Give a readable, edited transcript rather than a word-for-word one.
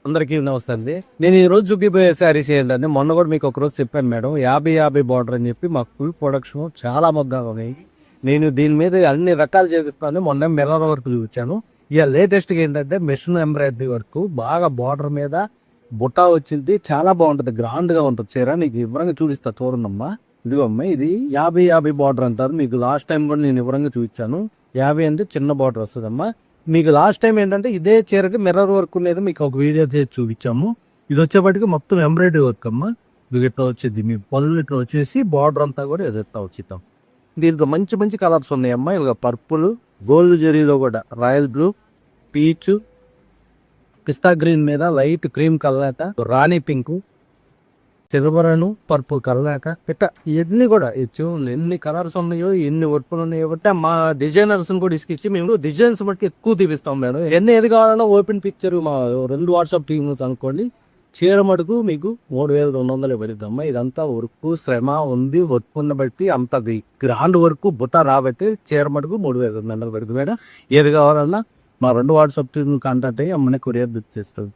అందరికీ నమస్తే అండి. నేను ఈ రోజు చూపిపోయే శారీస్ ఏంటంటే మొన్న కూడా మీకు ఒకరోజు చెప్పాను మేడం 50-50 బార్డర్ అని చెప్పి మాకు ఫుల్ ప్రొడక్షన్ చాలా మొగ్గా ఉన్నాయి. నేను దీని మీద అన్ని రకాలు చేపిస్తాను. మొన్న మిర్రర్ వర్క్ చూపించాను. ఇక లేటెస్ట్గా ఏంటంటే మెషిన్ ఎంబ్రాయిడరీ వర్క్ బాగా బార్డర్ మీద బుట్టా వచ్చింది. చాలా బాగుంటుంది, గ్రాండ్గా ఉంటుంది చీర. నీకు వివరంగా చూపిస్తా చూడండమ్మా. ఇదిగోమ్మా, ఇది 50-50 బార్డర్ అంటారు. మీకు లాస్ట్ టైం కూడా నేను వివరంగా చూపించాను. 50 అంటే చిన్న బార్డర్ వస్తుందమ్మా. మీకు లాస్ట్ టైం ఏంటంటే ఇదే చీరకి మిర్రర్ వర్క్ అనేది మీకు ఒక వీడియో చేసి చూపించాము. ఇది వచ్చేప్పటికి మొత్తం ఎంబ్రాయిడరీ వర్క్ అమ్మా. మీకు ఇట్లా వచ్చేది, మీ పళ్ళు ఇట్లా వచ్చేసి బార్డర్ అంతా కూడా ఎదురుతా వచ్చిద్దాం. దీంట్లో మంచి మంచి కలర్స్ ఉన్నాయమ్మా. ఇలా పర్పుల్, గోల్డ్ జరీలో కూడా రాయల్ బ్లూ, పీచ్, పిస్తా గ్రీన్ మీద లైట్ క్రీమ్ కలర్, రాణి పింక్, సిల్వర్, పర్పుల్ కలర్ పెట్ట ఇవన్నీ కూడా ఎన్ని కలర్స్ ఉన్నాయో, ఎన్ని వర్పులు ఉన్నాయో బట్టి మా డిజైనర్స్ కూడా ఇసుకిచ్చి మేము డిజైన్స్ బట్టి ఎక్కువ తీపిస్తాం మేడం. ఎన్ని ఏది కావాలన్నా ఓపెన్ పిక్చర్ మా 2 వాట్సాప్ టీమ్స్ అనుకోండి. చీర మటుకు మీకు 3200 పడుద్దమ్మా. ఇదంతా వర్క్ శ్రమ ఉంది, వర్క్ ఉన్న బట్టి అంత గ్రాండ్ వర్క్ బుట్ట రాబట్టి చీర మటుకు 3200 పడుతుంది మేడం. ఏది కావాలన్నా మా 2 వాట్సాప్ టీమ్ కాంటాక్ట్ అయ్యి అమ్మనే కొరియర్ బుక్ చేస్తాం.